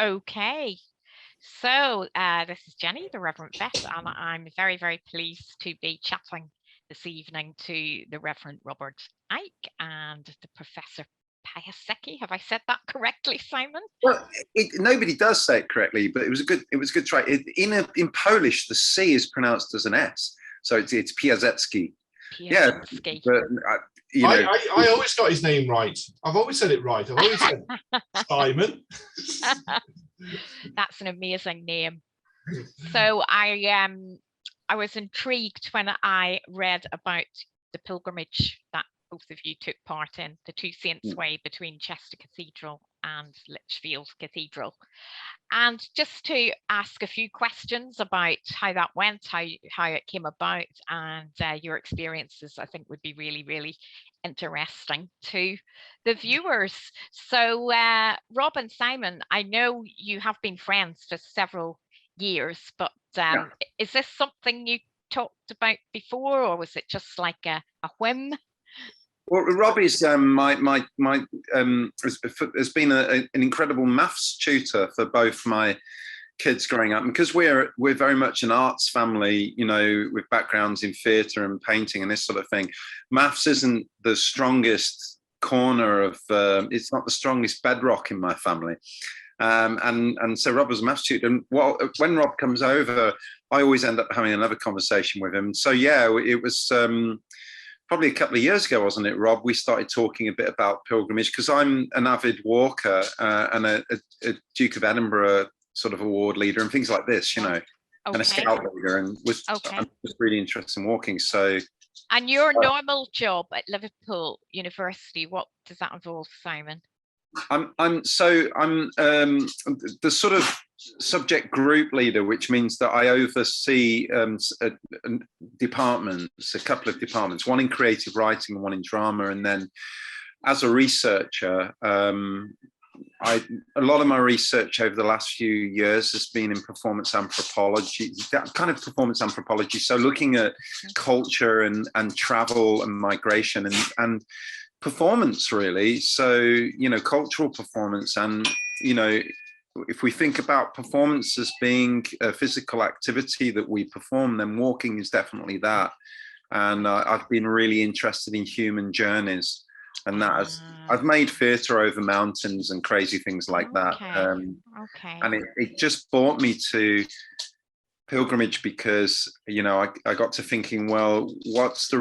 Okay, so this is Jenny, the Reverend Beth, and I'm very, very pleased to be chatting this evening to the Reverend Robert Icke and the Professor Piasecki. Have I said that correctly, Simon? Well, nobody does say it correctly, but it was a good try. In Polish, the C is pronounced as an S, so it's Piasecki. Yeah, but I always got his name right. I've always said it right. I've always said Simon. That's an amazing name. So I was intrigued when I read about the pilgrimage that both of you took part in, the Two Saints Way between Chester Cathedral and Lichfield Cathedral. And just to ask a few questions about how that went, how it came about, and your experiences, I think would be really, really interesting to the viewers. So Rob and Simon, I know you have been friends for several years, but is this something you talked about before, or was it just like a whim? Well, Rob is has been an incredible maths tutor for both my kids growing up, and because we're very much an arts family, you know, with backgrounds in theatre and painting and this sort of thing. Maths isn't the strongest corner of it's not the strongest bedrock in my family. And so Rob was a maths tutor, and when Rob comes over, I always end up having another conversation with him. So yeah, it was probably a couple of years ago, wasn't it, Rob? We started talking a bit about pilgrimage because I'm an avid walker and a Duke of Edinburgh sort of award leader and things like this, you know, and a scout leader, and I'm just really interested in walking. So. And your normal job at Liverpool University, what does that involve, Simon? I'm the sort of subject group leader, which means that I oversee departments, a couple of departments, one in creative writing and one in drama. And then as a researcher, a lot of my research over the last few years has been in performance anthropology, that kind of performance anthropology. So looking at culture and travel and migration and performance, really. So, you know, cultural performance. And, you know, if we think about performance as being a physical activity that we perform, then walking is definitely that. And I've been really interested in human journeys, and that I've made theatre over mountains and crazy things like that. And it just brought me to pilgrimage because, you know, I got to thinking, well, what's the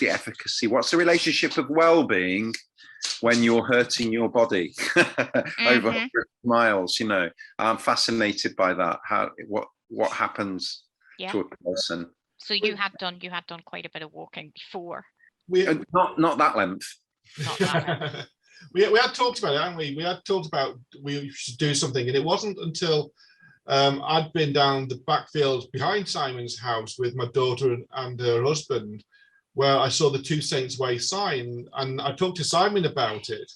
efficacy, what's the relationship of well-being when you're hurting your body over 100 miles, you know? I'm fascinated by that, what happens to a person. So you had done quite a bit of walking before. Not that length. Not that length. we had talked about it, hadn't we? We had talked about we should do something, and it wasn't until I'd been down the backfield behind Simon's house with my daughter and her husband, where I saw the Two Saints Way sign, and I talked to Simon about it,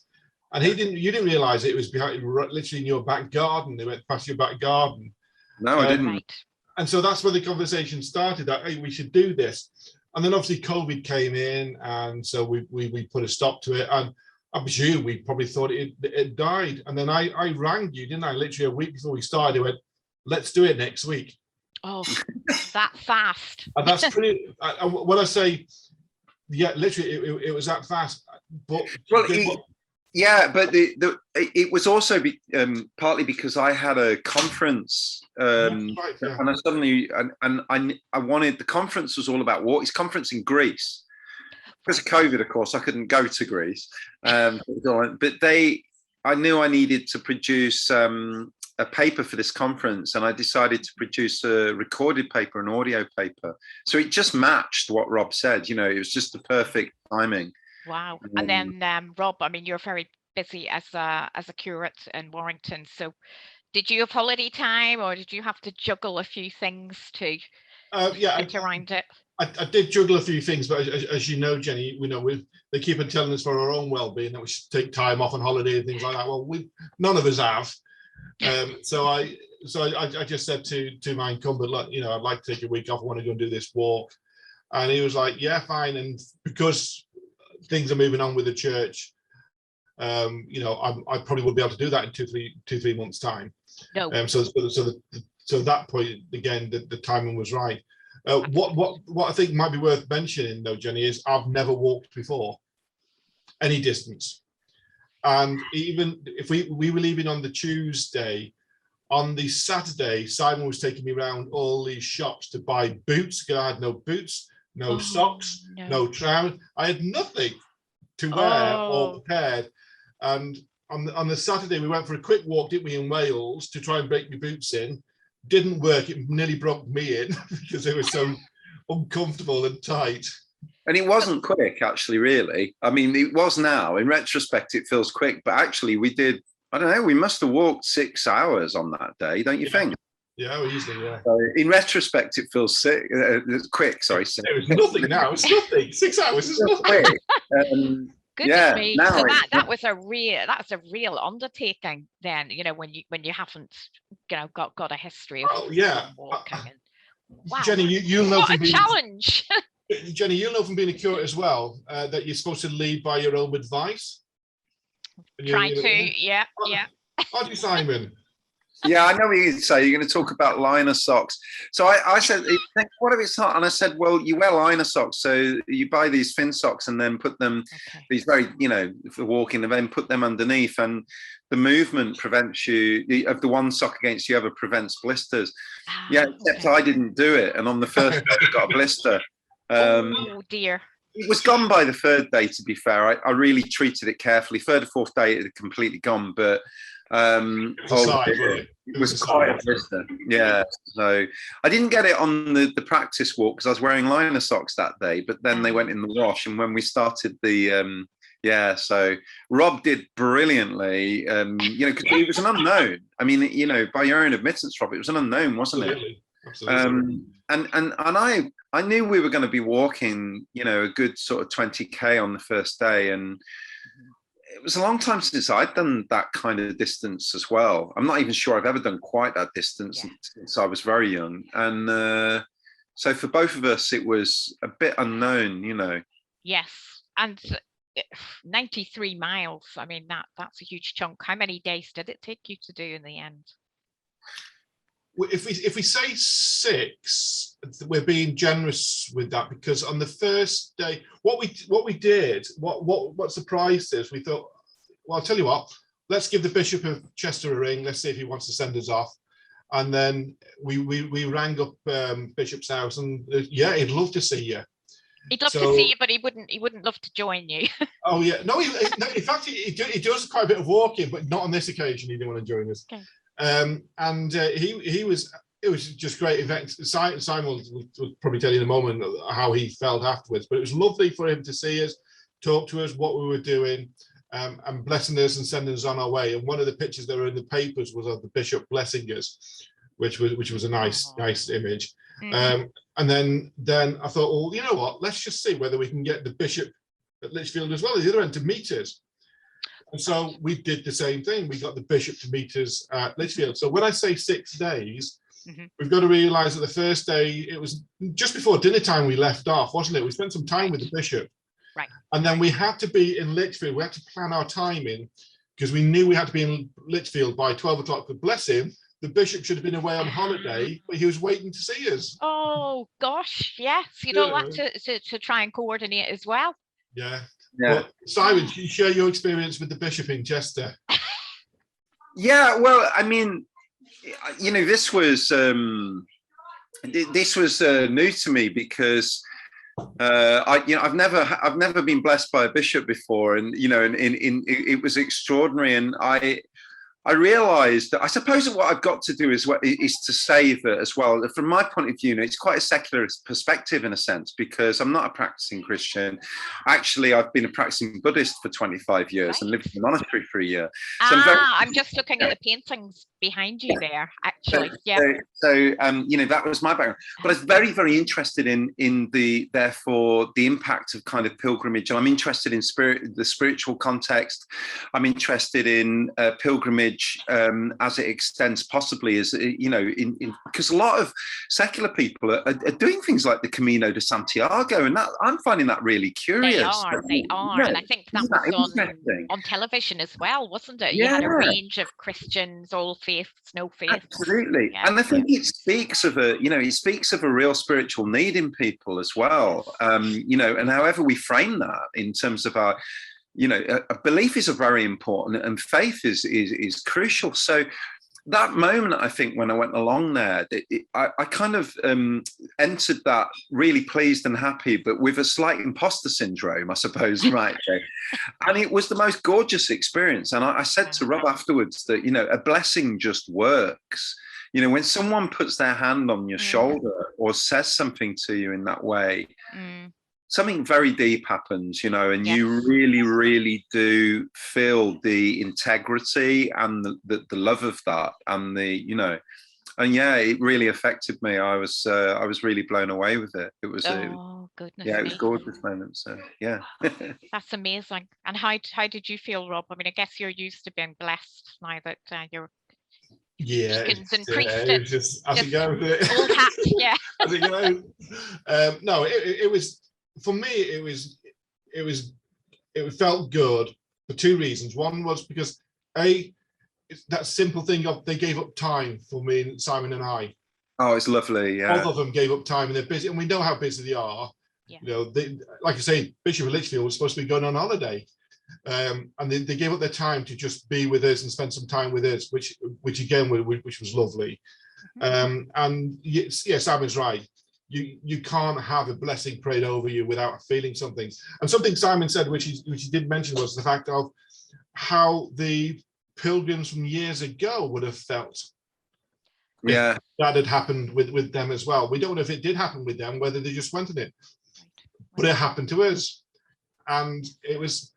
and you didn't realise it was behind, literally in your back garden. They went past your back garden. No, I didn't. Right. And so that's where the conversation started. That hey, we should do this, and then obviously COVID came in, and so we put a stop to it. And I presume we probably thought it died, and then I rang you, didn't I? Literally a week before we started, I went, let's do it next week. Oh, that fast. And that's pretty, when I say, yeah, literally it was that fast. But yeah, but it was also partly because I had a conference, and I suddenly I wanted, the conference was all about walk. It's a conference in Greece. Because of COVID, of course, I couldn't go to Greece, but I knew I needed to produce a paper for this conference, and I decided to produce a recorded paper, an audio paper. So it just matched what Rob said, you know, it was just the perfect timing. Wow. And then Rob, I mean, you're very busy as a curate in Warrington. So did you have holiday time, or did you have to juggle a few things to get around it? I did juggle a few things, but as you know, Jenny, we know they keep on telling us for our own well-being that we should take time off on holiday and things like that. Well, none of us have. So I just said to my incumbent, look, you know, I'd like to take a week off. I want to go and do this walk. And he was like, yeah, fine. And because things are moving on with the church, I probably wouldn't be able to do that in two, 3 months' time. No. So at that point, again, the timing was right. What I think might be worth mentioning, though, Jenny, is I've never walked before any distance. And even if we were leaving on the Tuesday, on the Saturday, Simon was taking me around all these shops to buy boots, because I had no boots, no socks, no trousers. I had nothing to wear or prepared. And on the Saturday, we went for a quick walk, didn't we, in Wales, to try and break my boots in. Didn't work. It nearly broke me in because they were so uncomfortable and tight. And it wasn't quick, actually, really. I mean, it was now. In retrospect, it feels quick. But actually, we did, I don't know, we must have walked 6 hours on that day, don't you think? Yeah, easily, yeah. So in retrospect, it feels quick, sorry. It was nothing now. It's nothing. 6 hours is nothing. Quick. Goodness me! So that's a real undertaking. Then when you haven't got a history of walking. Wow. Jenny, you'll know from being challenge. Jenny, you'll know from being a curate as well that you're supposed to lead by your own advice. Trying to, yeah. How do you, Simon? Yeah, I know what you'd say. You're going to talk about liner socks. So I said, what if it's not? And I said, well, you wear liner socks. So you buy these thin socks and then put them, these very, for walking, and then put them underneath. And the movement prevents you, of the one sock against the other prevents blisters. Except I didn't do it. And on the first day, I got a blister. Oh, dear. It was gone by the third day, to be fair. I really treated it carefully. Third or fourth day, it had completely gone. But it was quite a blister. Yeah, so I didn't get it on the practice walk because I was wearing liner socks that day, but then they went in the wash. And when we started the so Rob did brilliantly, because it was an unknown. I mean, by your own admittance, Rob, it was an unknown, wasn't it? Absolutely. And I knew we were going to be walking, a good sort of 20k on the first day, and it was a long time since I'd done that kind of distance as well. I'm not even sure I've ever done quite that distance since I was very young. And so for both of us, it was a bit unknown, Yes, and 93 miles. I mean, that's a huge chunk. How many days did it take you to do in the end? If we say 6, we're being generous with that, because on the first day, what we did, what surprised us, we thought, well, I'll tell you what, let's give the Bishop of Chester a ring. Let's see if he wants to send us off. And then we rang up Bishop's house, and he'd love to see you. He'd love to see you, but he wouldn't love to join you. Oh yeah, no. In fact, he does quite a bit of walking, but not on this occasion. He didn't want to join us. Okay. It was just great event. Simon will probably tell you in a moment how he felt afterwards, but it was lovely for him to see us, talk to us, what we were doing, and blessing us and sending us on our way. And one of the pictures that were in the papers was of the Bishop blessing us, which was a nice image. Mm-hmm. And then I thought, well, you know what, let's just see whether we can get the Bishop at Lichfield as well as the other end to meet us. And so we did the same thing. We got the Bishop to meet us at Lichfield. So when I say 6 days, we've got to realise that the first day, it was just before dinner time we left off, wasn't it? We spent some time with the Bishop. Right. And then we had to be in Lichfield. We had to plan our timing because we knew we had to be in Lichfield by 12 o'clock. But bless him, the Bishop should have been away on holiday, but he was waiting to see us. Oh, gosh, yes. You'd all have to try and coordinate as well. Yeah. Well, Simon, can you share your experience with the Bishop in Chester? Yeah, well, I mean, this was new to me because I've never been blessed by a bishop before, and it was extraordinary, and I realized that I suppose that what I've got to do is to savor as well. From my point of view, it's quite a secular perspective in a sense, because I'm not a practicing Christian. Actually, I've been a practicing Buddhist for 25 years and lived in a monastery for a year. So I'm just looking at the paintings behind you there, actually. So that was my background. But I was very, very interested in the impact of kind of pilgrimage. And I'm interested in the spiritual context. I'm interested in pilgrimage pilgrimage, as it extends possibly, is, you know, because a lot of secular people are doing things like the Camino de Santiago, and that I'm finding that really curious. They are, Yeah, and I think that was on television as well, wasn't it? Yeah. You had a range of Christians, all faiths, no faiths. Absolutely, Yeah. and I think it speaks of a real spiritual need in people as well. You know, and however we frame that in terms of our, you know, a belief is a very important, and faith is crucial. So that moment, I think, when I went along there, I kind of entered that really pleased and happy, but with a slight imposter syndrome, I suppose, right? And it was the most gorgeous experience. And I said to Rob afterwards that, you know, a blessing just works. You know, when someone puts their hand on your shoulder or says something to you in that way, something very deep happens, you know, and you really, really do feel the integrity and the love of that, and the, you know, and yeah, it really affected me. I was really blown away with it. It was, goodness, yeah, it was a gorgeous moment. So yeah, that's amazing. And how did you feel, Rob? I mean, I guess you're used to being blessed now that you're deacons and priests. It's just as it goes. Old hat, yeah. As it goes. No, it was. For me, it felt good for two reasons. One was because that simple thing of they gave up time for me and Simon and I. Oh, it's lovely. Yeah, both of them gave up time, and they're busy, and we know how busy they are. Yeah. You know, like I say, Bishop of Lichfield was supposed to be going on holiday, and they gave up their time to just be with us and spend some time with us, which again, which was lovely. And yeah, Simon's right. You can't have a blessing prayed over you without feeling something. And something Simon said, which he did mention, was the fact of how the pilgrims from years ago would have felt. Yeah, that had happened with them as well. We don't know if it did happen with them, whether they just went in it, but it happened to us. And there was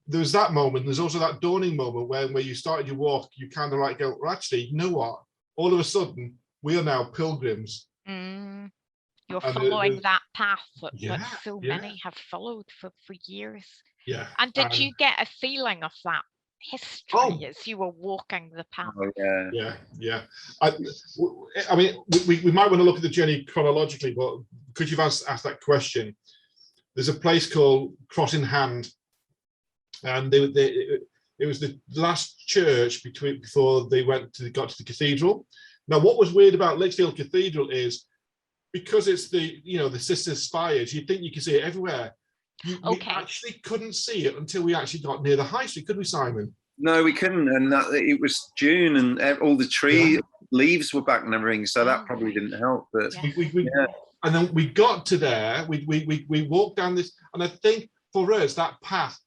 that moment. There's also that dawning moment where you started your walk, you kind of like go, well, actually, you know what? All of a sudden, we are now pilgrims. You're following that path that so yeah. many have followed for years. Yeah. And did you get a feeling of that history as you were walking the path? Oh, yeah. I mean, we might want to look at the journey chronologically, but because you've asked that question, there's a place called Cross in Hand, and it was the last church before they got to the cathedral. Now, what was weird about Lichfield Cathedral is, because it's the Sisters' Spires, you'd think you could see it everywhere. We actually couldn't see it until we actually got near the high street, could we, Simon? No, we couldn't, and it was June, and all the tree leaves were back and everything, so that probably didn't help. But and then we got to there. We walked down this, and I think for us that path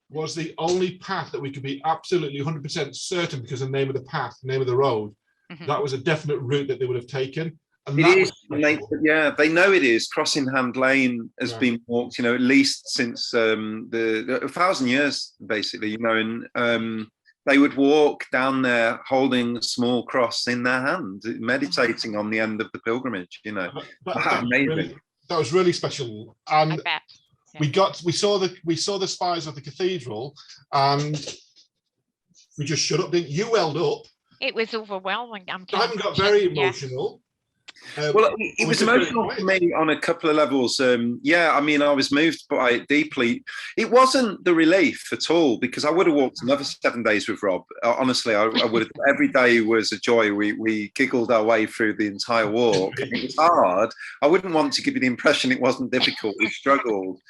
was the only path that we could be absolutely 100% certain, because the name of the path, the name of the road, that was a definite route that they would have taken. And it is, they know it is. Crossing Hand Lane has been walked, at least since the 1,000 years, basically, and they would walk down there holding a small cross in their hand, meditating on the end of the pilgrimage. Amazing. That was really special. And we saw the spires of the cathedral, and we just shut up. You welled up. It was overwhelming. I haven't got very emotional. Well, it was emotional for me on a couple of levels. I mean, I was moved by it deeply. It wasn't the relief at all, because I would have walked another 7 days with Rob. Honestly, I would have. Every day was a joy. We giggled our way through the entire walk. It was hard. I wouldn't want to give you the impression it wasn't difficult. We struggled,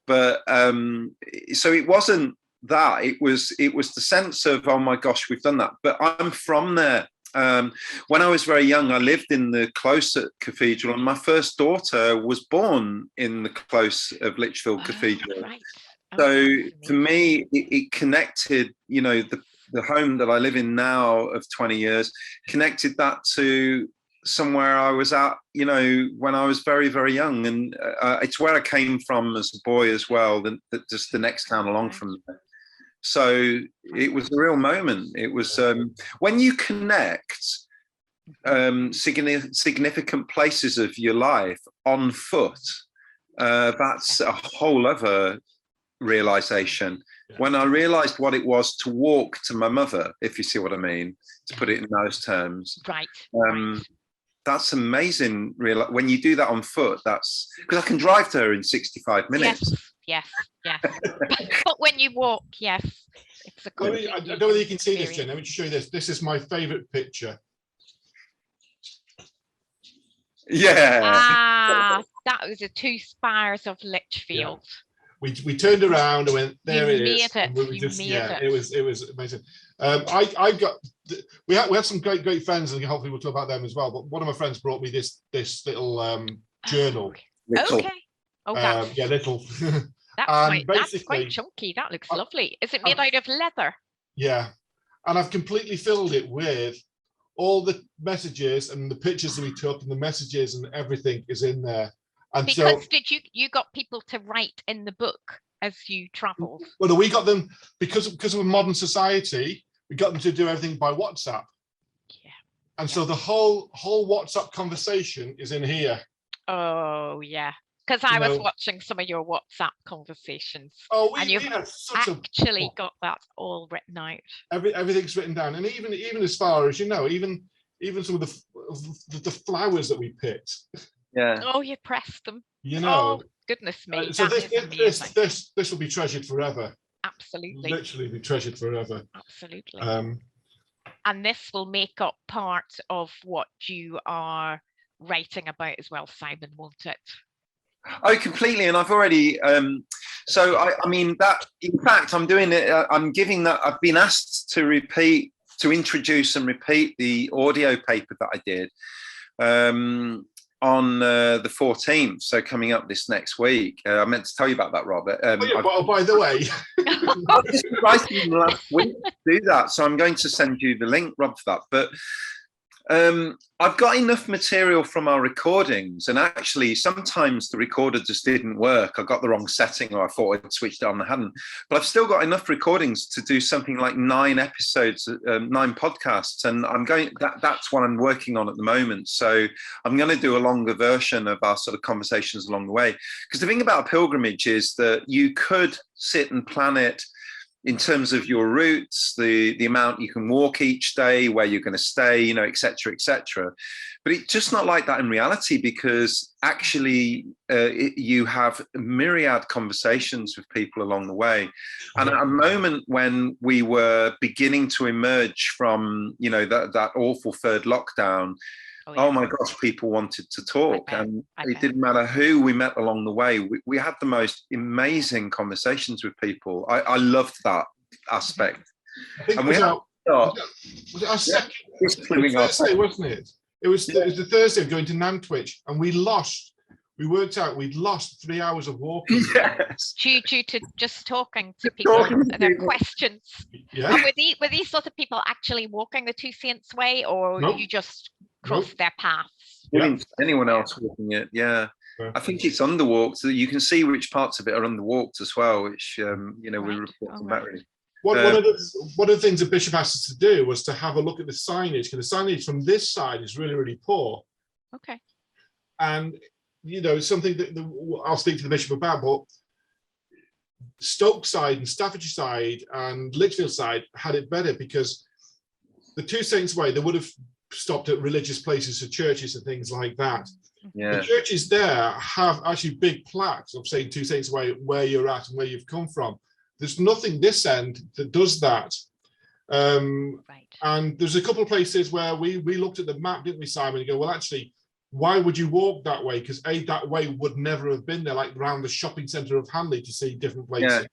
but so it wasn't that. It was the sense of, oh my gosh, we've done that. But I'm from there. When I was very young, I lived in the close at Cathedral, and my first daughter was born in the close of Lichfield Cathedral. Right. So for me, it connected, the home that I live in now of 20 years, connected that to somewhere I was at, when I was very, very young. And it's where I came from as a boy as well, just the next town along from there. So it was a real moment. It was when you connect significant places of your life on foot, that's a whole other realization. when I realized what it was to walk to my mother, if you see what I mean, to put it in those terms. Right. That's amazing. When you do that on foot, that's because I can drive to her in 65 minutes. Yes. But when you walk, yes, it's a good. I don't know whether you can see this, Jen. Let me just show you this. This is my favorite picture. Yeah. That was the two spires of Lichfield. Yeah. We turned around and went, there it is. It was amazing. I got, we had some great friends, and hopefully we'll talk about them as well. But one of my friends brought me this little journal. Okay. Little. That's quite chunky. That looks lovely. Is it made out of leather? Yeah, and I've completely filled it with all the messages and the pictures that we took, and the messages and everything is in there. And because you got people to write in the book as you travelled? Well, we got them because of a modern society. We got them to do everything by WhatsApp. Yeah. And so the whole WhatsApp conversation is in here. Oh yeah, because I was watching some of your WhatsApp conversations. Oh, and you've actually got that all written out. Everything's written down, and even as far as even some of the flowers that we picked. Yeah. Oh, you pressed them. Oh, goodness me. So this will be treasured forever. Absolutely. Literally be treasured forever. Absolutely. And this will make up part of what you are writing about as well, Simon, won't it? Oh, completely. And I've already so I mean that, in fact, I'm doing it. I'm giving that. I've been asked to introduce and repeat the audio paper that I did on the 14th, so coming up this next week. I meant to tell you about that, Robert. By the way, I was just writing last week to do that, so I'm going to send you the link, Rob, for that. But I've got enough material from our recordings, and actually sometimes the recorder just didn't work. I got the wrong setting, or I thought I'd switched it on, I hadn't. But I've still got enough recordings to do something like 9 episodes, 9 podcasts, and that's what I'm working on at the moment. So I'm going to do a longer version of our sort of conversations along the way. Because the thing about a pilgrimage is that you could sit and plan it in terms of your routes, the amount you can walk each day, where you're going to stay, et cetera, et cetera. But it's just not like that in reality, because actually you have myriad conversations with people along the way. And at a moment when we were beginning to emerge from, that awful third lockdown, oh my gosh, people wanted to talk. And it didn't matter who we met along the way. We had the most amazing conversations with people. I loved that aspect. I think was it our second Thursday, wasn't it? It was the Thursday of going to Nantwich, and we worked out we'd lost 3 hours of walking. Yes. Due to just talking to people and their questions. Yeah. And were these sort of people actually walking the Two Saints Way, or you just crossed their paths? Anyone else walking it? Yeah. I think it's underwalked, so you can see which parts of it are underwalked as well, which we report on that really. One of the things the bishop asked us to do was to have a look at the signage, because the signage from this side is really, really poor. Okay. And something that I'll speak to the bishop about, but Stoke side and Staffordshire side and Lichfield side had it better, because the Two Saints Way, they would have stopped at religious places, so churches and things like that. Yeah. The churches there have actually big plaques of saying Two Saints Way, where you're at and where you've come from. There's nothing this end that does that. Right. And there's a couple of places where we looked at the map, didn't we, Simon, and go, well, actually, why would you walk that way? Because that way would never have been there, like around the shopping centre of Hanley, to see different places.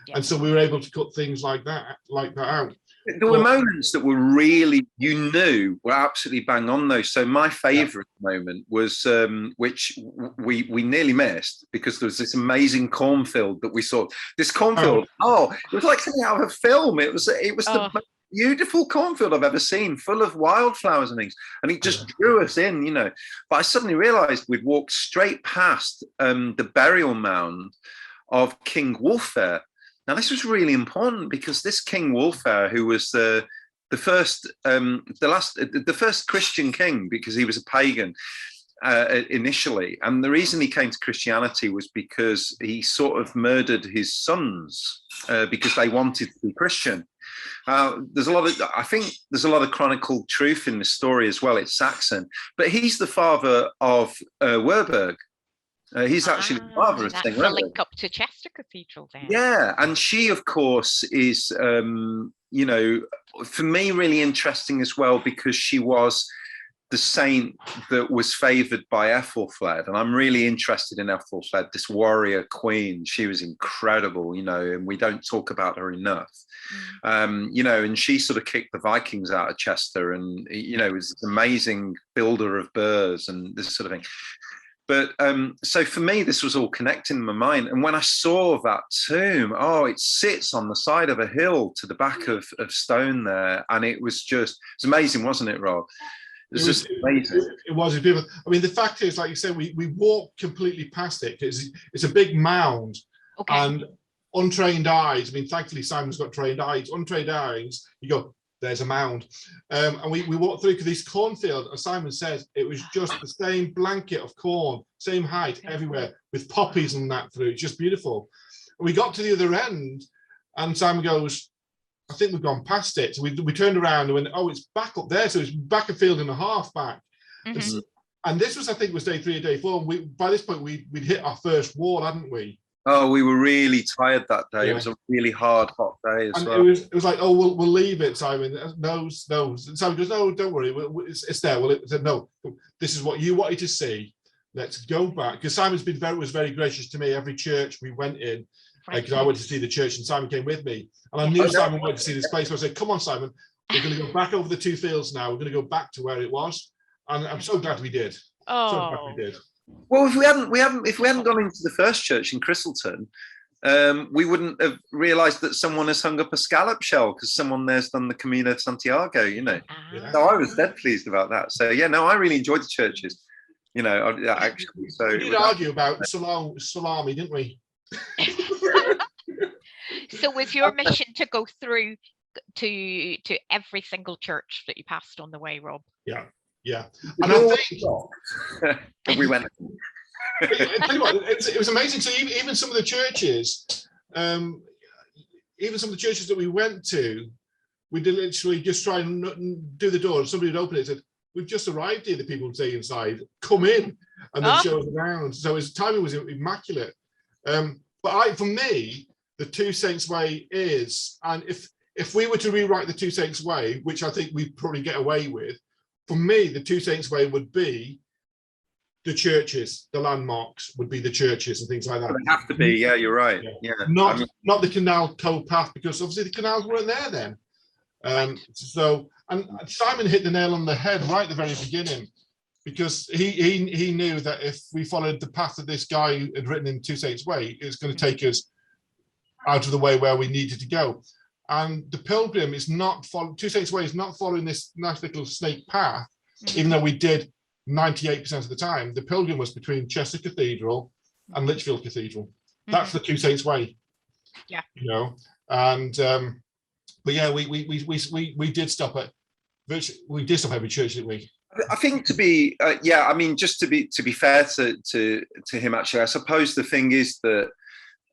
Yeah. And so we were able to cut things like that out. There were moments that were really, were absolutely bang on though. So my favourite moment was, which we nearly missed, because there was this amazing cornfield that we saw. This cornfield, it was like something out of a film. It was the most beautiful cornfield I've ever seen, full of wildflowers and things. And it just drew us in, But I suddenly realised we'd walked straight past the burial mound of King Wulfhere. Now, this was really important, because this King Wulfhere, who was the first Christian king, because he was a pagan, initially, and the reason he came to Christianity was because he sort of murdered his sons because they wanted to be Christian. I think there's a lot of chronicled truth in this story as well. It's Saxon, but he's the father of Werburg. He's actually the father of St. That's a link up to Chester Cathedral then. Yeah, and she, of course, is, you know, for me, really interesting as well, because she was the saint that was favoured by Ethelfled, and I'm really interested in Ethelfled, this warrior queen. She was incredible, you know, and we don't talk about her enough. You know, and she sort of kicked the Vikings out of Chester, and you know, was this amazing builder of burhs and this sort of thing. But so for me, this was all connecting in my mind. And when I saw that tomb, it sits on the side of a hill to the back of stone there, and it was amazing, wasn't it, Rob? It was amazing. It was beautiful. I mean, the fact is, like you said, we walked completely past it. It's a big mound, and untrained eyes. I mean, thankfully Simon's got trained eyes. Untrained eyes, you go, there's a mound, and we walked through this cornfield. And Simon says it was just the same blanket of corn, same height everywhere, with poppies and that through. It's just beautiful. And we got to the other end, and Simon goes, I think we've gone past it. So we turned around and went, oh, it's back up there. So it's back a field and a half back. And this was, I think, was day 3 or day 4. By this point, we'd hit our first wall, hadn't we? Oh, we were really tired that day. Yeah. It was a really hard, hot day as well. It was like, oh, we'll leave it, Simon. No. Simon goes, no, don't worry. It's there. Well, it said, no, this is what you wanted to see. Let's go back. Because Simon's was very gracious to me. Every church we went in, because I went to see the church, and Simon came with me. And I knew Simon wanted to see this place. So I said, come on, Simon, we're going to go back over the 2 fields now. We're going to go back to where it was. And I'm so glad we did. So glad we did. Well, if we hadn't gone into the first church in Christleton, we wouldn't have realised that someone has hung up a scallop shell because someone there's done the Camino de Santiago, you know. So I was dead pleased about that. So yeah, no, I really enjoyed the churches, you know. Actually, so we did argue about salami, didn't we? So was your mission to go through to every single church that you passed on the way, Rob? Yeah, and I think we went. It was amazing. So even some of the churches, that we went to, we did literally just try and do the door. Somebody would open it and said, "We've just arrived here." The people would say inside, "Come in," and then show us around. So his timing was immaculate. But for me, the Two Saints Way is, and if we were to rewrite the Two Saints Way, which I think we'd probably get away with. For me, the Two Saints Way would be the churches, the landmarks would be the churches and things like that. They have to be, yeah, you're right. Yeah. Not the canal towpath, because obviously the canals weren't there then. So Simon hit the nail on the head right at the very beginning, because he knew that if we followed the path that this guy had written in Two Saints Way, it was going to take us out of the way where we needed to go. And the pilgrim is not Two Saints Way is not following this nice little snake path, even though we did 98% of the time. The pilgrim was between Chester Cathedral and Lichfield Cathedral. That's the Two Saints Way. Yeah. You know, and but yeah, we did stop at every church, didn't we? I think to be I mean, just to be fair to him, actually, I suppose the thing is that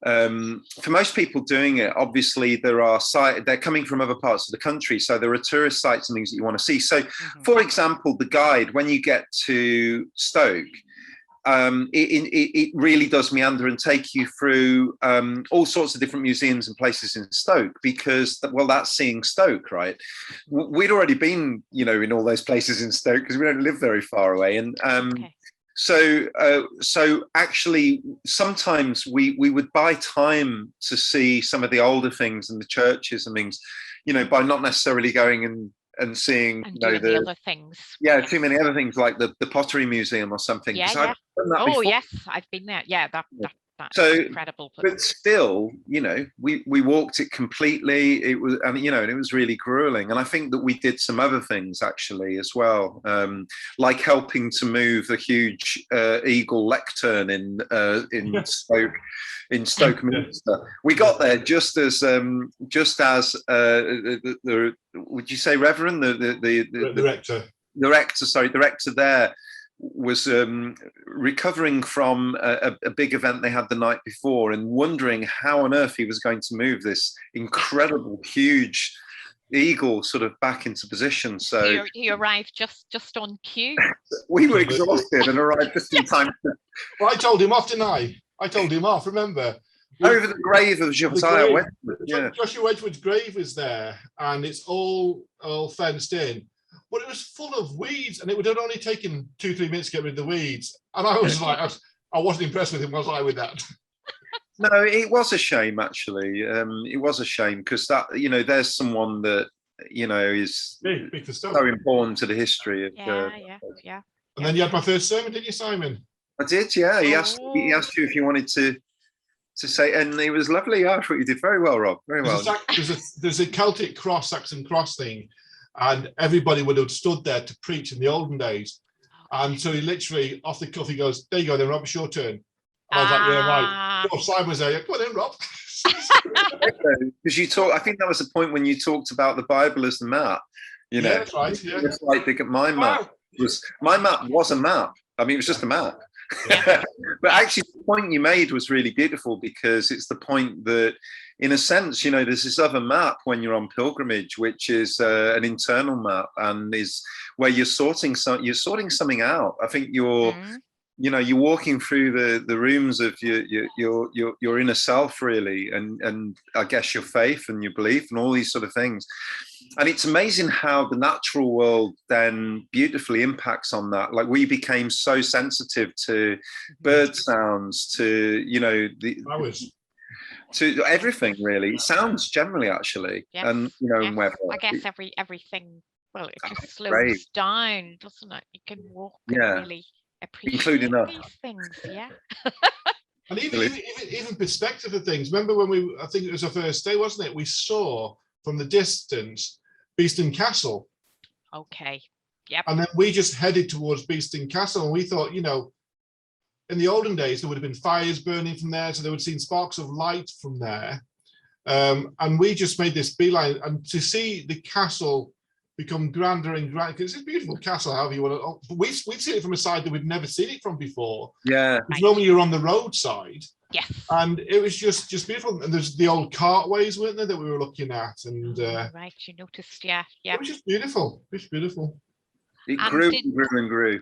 for most people doing it, obviously they're coming from other parts of the country, so there are tourist sites and things that you want to see. So for example, the guide, when you get to Stoke, it really does meander and take you through all sorts of different museums and places in Stoke, because, well, that's seeing Stoke, right? We'd already been, you know, in all those places in Stoke because we don't live very far away. And so actually, sometimes we would buy time to see some of the older things and the churches and things, you know, by not necessarily going and seeing, and you know, the other things. Yeah, too many other things like the Pottery Museum or something. Yeah. Oh yes, I've been there. Yeah, that's so incredible. But still, you know, we walked it completely. It was, and you know, and it was really grueling. And I think that we did some other things actually as well, like helping to move the huge eagle lectern in Stoke. In Stoke Minster, we got there just as the would you say Reverend, the rector? The rector, sorry, the rector there was recovering from a big event they had the night before and wondering how on earth he was going to move this incredible, huge eagle sort of back into position. So he arrived just on cue. we were exhausted and arrived just in time. Well, I told him off, didn't I? I told him off, remember? Over the grave of Josiah Wedgwood. Yeah. Joshua Wedgwood's grave is there, and it's all fenced in. But it was full of weeds, and it would have only taken 2-3 minutes to get rid of the weeds. And I was like, I wasn't impressed with him, was I, with that? No, it was a shame, actually. It was a shame because that, there's someone that, is so important to the history of. Yeah. And then you had my first sermon, didn't you, Simon? I did, yeah. He asked you if you wanted to say, and it was lovely. I thought you did very well, Rob. Very well. There's a Celtic cross, Saxon cross thing, and everybody would have stood there to preach in the olden days. And so he literally, off the cuff, he goes, "There you go, then, Rob, it's your turn." And I was like, "Yeah, right." Oh, Simon was there. Come on in, Rob. Because I think that was the point when you talked about the Bible as the map. Yeah, that's right. Yeah. Just like my map was a map. I mean, it was just a map. But actually, the point you made was really beautiful because it's the point that, in a sense, there's this other map when you're on pilgrimage, which is an internal map, and is where you're sorting something out. I think you're walking through the rooms of your inner self, really, and I guess your faith and your belief and all these sort of things. And it's amazing how the natural world then beautifully impacts on that. Like we became so sensitive to bird sounds, to to everything, really. Sounds generally, actually, and and weather. I guess everything. Well, it just slows down, doesn't it? You can walk and really appreciate these things. Yeah. And even perspective of things. Remember when I think it was our first day, wasn't it? We saw from the distance Beeston Castle. Okay. Yep. And then we just headed towards Beeston Castle, and we thought, in the olden days there would have been fires burning from there, so they would have seen sparks of light from there. And we just made this beeline, and to see the castle become grander and grander, because it's a beautiful castle, however you want to. But we've seen it from a side that we'd never seen it from before. Yeah. Because normally you're on the roadside. Yes. And it was just beautiful. And there's the old cartways, weren't there, that we were looking at? And right, you noticed, yeah. It was just beautiful. It was beautiful. It grew and grew.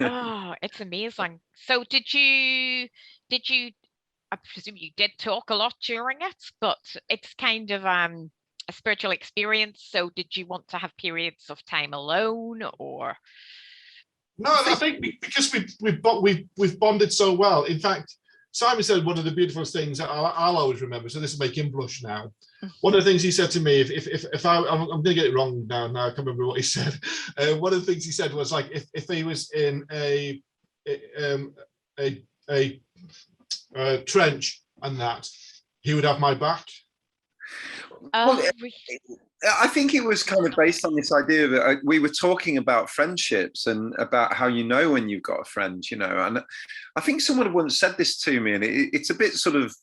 Oh, it's amazing. So did you? I presume you did talk a lot during it, but it's kind of a spiritual experience. So did you want to have periods of time alone, or? No, I think because we've bonded so well. In fact, Simon said one of the beautiful things that I'll always remember. So this will make him blush now. One of the things he said to me, if I'm going to get it wrong now, I can't remember what he said. One of the things he said was like, if he was in a trench and that, he would have my back. Well, I think it was kind of based on this idea that we were talking about friendships and about how when you've got a friend, and I think someone once said this to me, and it's a bit sort of,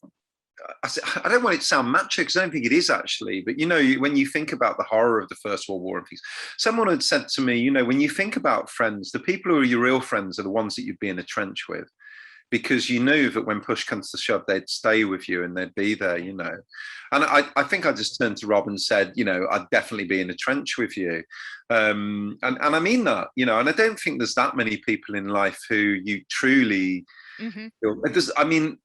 I don't want it to sound macho because I don't think it is actually, but when you think about the horror of the First World War and things, someone had said to me, when you think about friends, the people who are your real friends are the ones that you'd be in a trench with, because you knew that when push comes to shove, they'd stay with you and they'd be there, And I think I just turned to Rob and said, I'd definitely be in a trench with you. And I mean that, and I don't think there's that many people in life who you truly, I mean,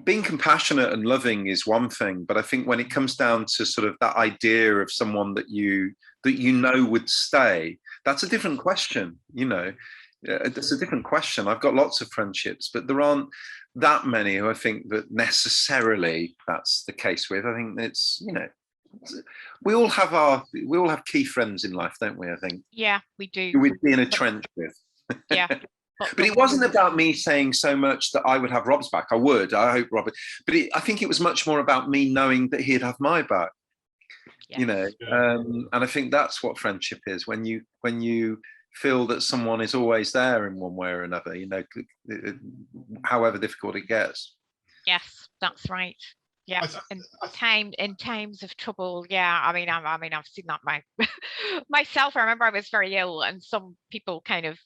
being compassionate and loving is one thing, but I think when it comes down to sort of that idea of someone that would stay, that's a different question, It's a different question. I've got lots of friendships, but there aren't that many who I think that necessarily that's the case with. I think it's, we all have key friends in life, don't we? I think. Yeah, we do. Who we'd be in a trench with. Yeah. But it wasn't about me saying so much that I would have Rob's back. I hope Robert. But I think it was much more about me knowing that he'd have my back. Yes. And I think that's what friendship is. When you feel that someone is always there in one way or another, however difficult it gets. Yes, that's right. Yeah, in times of trouble. Yeah, I mean, I've seen that myself. I remember I was very ill, and some people kind of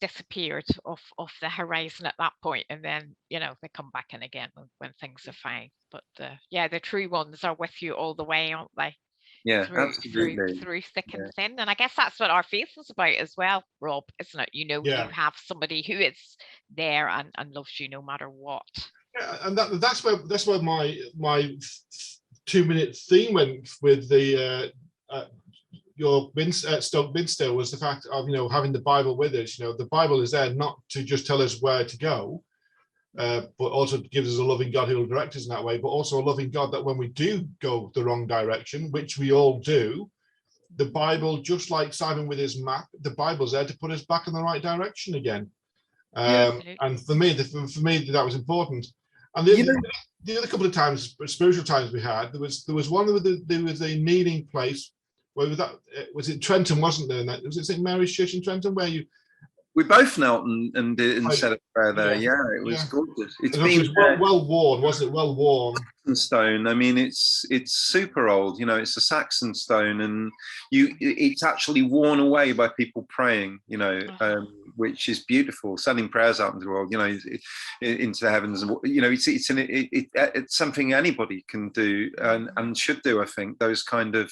disappeared off the horizon at that point, and then they come back in again when things are fine. But yeah, the true ones are with you all the way, aren't they? Yeah, through absolutely. thick and thin. And I guess that's what our faith is about as well, Rob, isn't it? You have somebody who is there and loves you no matter what. Yeah, and that's where my 2-minute theme went with the your Stoke Minster, was the fact of having the Bible with us. The Bible is there not to just tell us where to go, but also gives us a loving God who will direct us in that way, but also a loving God that when we do go the wrong direction, which we all do, the Bible, just like Simon with his map, the Bible's there to put us back in the right direction again. And for me, that was important. And the other couple of times, spiritual times we had, there was one with there was a kneeling place where was it Trenton, wasn't there? Was it St. Mary's Church in Trenton where we both knelt and said a prayer there. Yeah, it was gorgeous. It's been well worn, wasn't it? Well worn. Stone. I mean, it's super old. It's a Saxon stone, and it's actually worn away by people praying. Which is beautiful, sending prayers out into the world. Into the heavens. It's something anybody can do and should do. I think those kind of.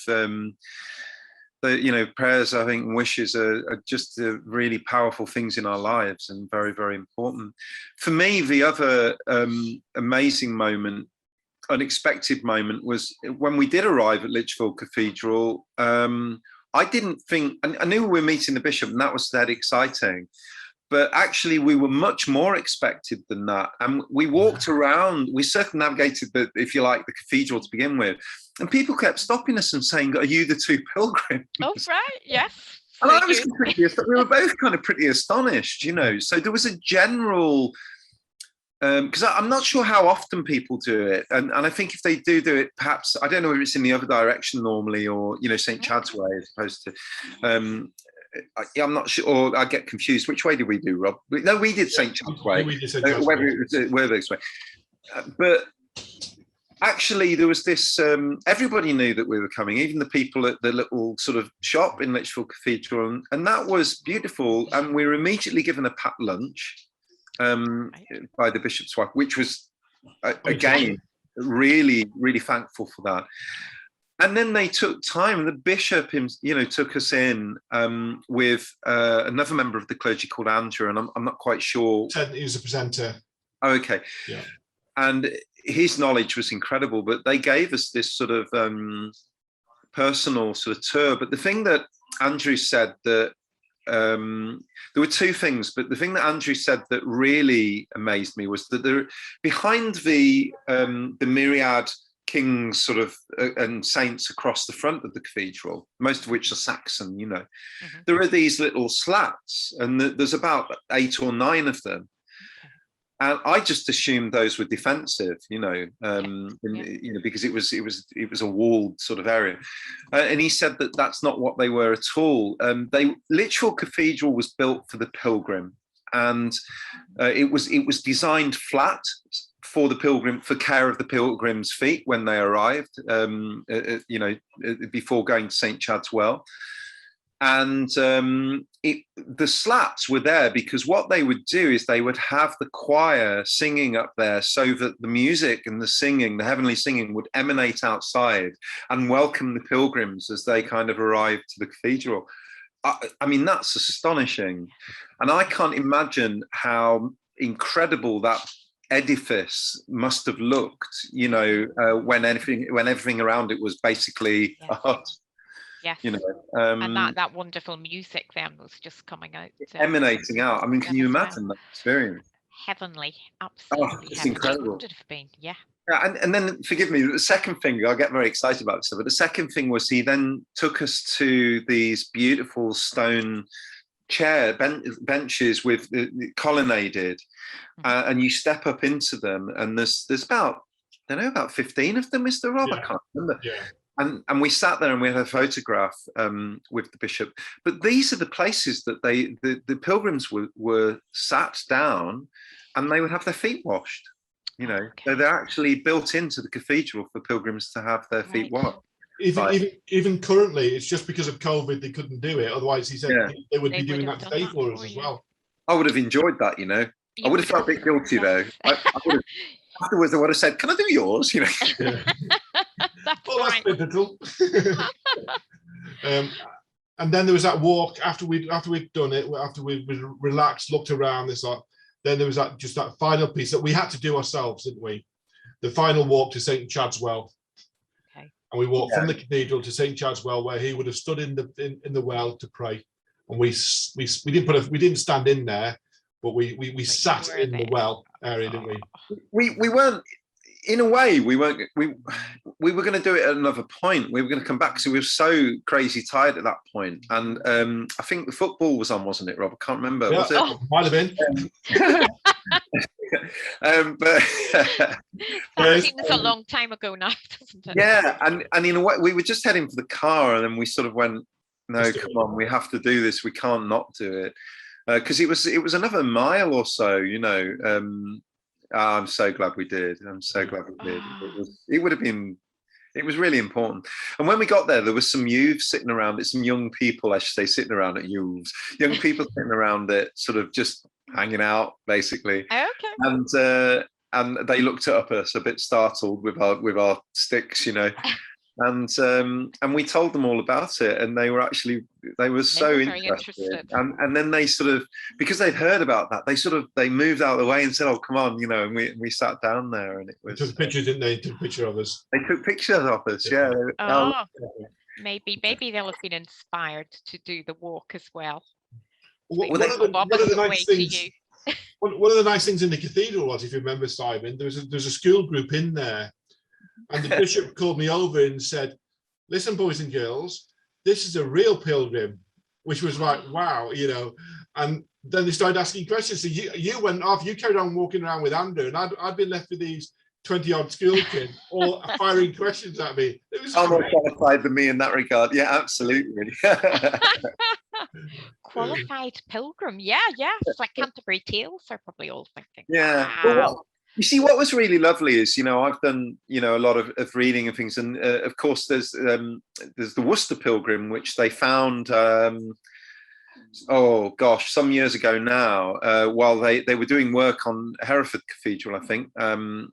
Prayers, I think, and wishes are just really powerful things in our lives and very, very important. For me, the other amazing moment, unexpected moment, was when we did arrive at Lichfield Cathedral. I didn't think, I knew we were meeting the bishop, and that was that exciting. But actually, we were much more expected than that. And we walked around, we circumnavigated, if you like, the cathedral to begin with. And people kept stopping us and saying, "Are you the two pilgrims?" Oh, right, yes. And I was we were both kind of pretty astonished, So there was a general, because I'm not sure how often people do it. And I think if they do it, perhaps, I don't know if it's in the other direction normally, or, St. Chad's way as opposed to, I'm not sure, or I get confused. Which way did we do, Rob? No, we did St. Chad's way. We did St. Chad's way. But actually, there was this, everybody knew that we were coming, even the people at the little sort of shop in Lichfield Cathedral. And that was beautiful. And we were immediately given a packed lunch by the bishop's wife, which was, again, really, really thankful for that. And then they took time, and the bishop, took us in with another member of the clergy called Andrew, and I'm not quite sure. He was a presenter. Oh, okay. Yeah. And his knowledge was incredible, but they gave us this sort of personal sort of tour. But the thing that Andrew said that, there were two things, but the thing that Andrew said that really amazed me was that behind the myriad kings sort of and saints across the front of the cathedral, most of which are Saxon, there are these little slats, and there's about 8 or 9 of them. And I just assumed those were defensive, because it was a walled sort of area. And he said that that's not what they were at all. Lichfield Cathedral was built for the pilgrim, and it was designed flat for the pilgrim, for care of the pilgrim's feet when they arrived, before going to St. Chad's Well. And the slats were there because what they would do is they would have the choir singing up there so that the music and the singing, the heavenly singing, would emanate outside and welcome the pilgrims as they kind of arrived to the cathedral. I mean, that's astonishing. And I can't imagine how incredible that edifice must have looked, when everything around it was basically a hut. Yes. And that wonderful music then was just coming out, emanating out. I mean, can you imagine that experience? Heavenly, absolutely. Oh, it's incredible. It would have been, yeah. And then, forgive me, the second thing, I get very excited about this, but the second thing was he then took us to these beautiful stone benches with colonnaded, and you step up into them, and there's about, I don't know, about 15 of them, Mr. Rob. I can't remember. Yeah. And we sat there and we had a photograph with the bishop. But these are the places that the pilgrims were sat down, and they would have their feet washed. So they're actually built into the cathedral for pilgrims to have their feet washed. Even currently, it's just because of COVID they couldn't do it. Otherwise, he said they would be doing that today for us as well. I would have enjoyed that, you know. I would have felt a bit guilty though. I would have, afterwards, I would have said, "Can I do yours?" You know. Yeah. That's Well, right. that's biblical. And then there was that walk after we'd done it, after we relaxed, looked around this lot. Then there was that final piece that we had to do ourselves, didn't we? The final walk to St. Chad's Well. Okay. And we walked from the cathedral to St. Chad's Well, where he would have stood in the well to pray. And we didn't stand in there, but we sat in the well area, didn't we? We weren't. In a way, we weren't. We were going to do it at another point. We were going to come back because we were so crazy tired at that point. And I think the football was on, wasn't it, Rob? I can't remember. Yeah, was it? Might have been. But That seems a long time ago now, doesn't it? yeah, and in a way, we were just heading for the car, and then we sort of went, "No, come on, we have to do this. We can't not do it," because it was another mile or so, you know. I'm so glad we did. I'm so glad we did. It was really important. And when we got there, there was some youths sitting around it, some young people, I should say, sitting around it, young people sitting around it, sort of just hanging out, basically. Okay. And they looked up at us a bit startled with our sticks, you know. And we told them all about it, and they were so interested. And then they sort of, because they'd heard about that, they moved out of the way and said, "Oh, come on," you know. And we sat down there, and it was. They took pictures, didn't they? Took a picture of us. They took pictures of us, yeah. Oh, maybe they'll have been inspired to do the walk as well. One of the nice things in the cathedral was, if you remember, Simon, there's a school group in there. And the bishop called me over and said, "Listen, boys and girls, this is a real pilgrim," which was like, wow, you know. And then they started asking questions. So you went off, you carried on walking around with Andrew, and I'd been left with these 20-odd school kids all firing questions at me. It was more qualified than me in that regard. Yeah, absolutely. Qualified pilgrim. Yeah. It's like Canterbury Tales, they're probably all thinking. Yeah. Wow. Well, you see, what was really lovely is, you know, I've done, you know, a lot of reading and things, and of course there's the Worcester Pilgrim, which they found, some years ago now, while they were doing work on Hereford Cathedral, I think. No,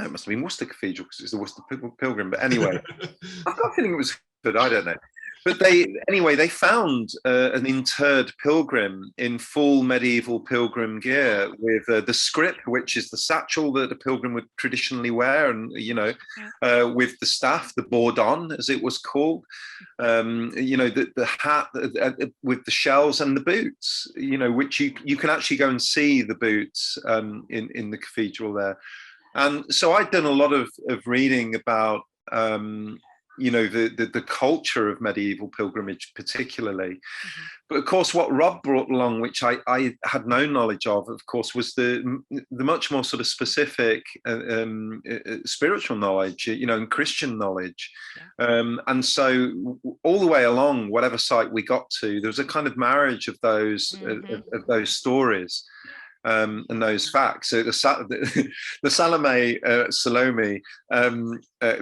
it must have been Worcester Cathedral because it's the Worcester Pilgrim. But anyway, I've got a feeling it was Hereford, I don't know. But they found an interred pilgrim in full medieval pilgrim gear with the scrip, which is the satchel that a pilgrim would traditionally wear, and, you know, with the staff, the bourdon, as it was called, you know, the hat with the shells and the boots, you know, which you can actually go and see the boots in the cathedral there. And so I'd done a lot of reading about you know, the culture of medieval pilgrimage particularly. But of course what Rob brought along, which I had no knowledge of course, was the much more sort of specific spiritual knowledge, you know, and Christian knowledge. And so all the way along, whatever site we got to, there was a kind of marriage of those of those stories. And those facts. So the Salome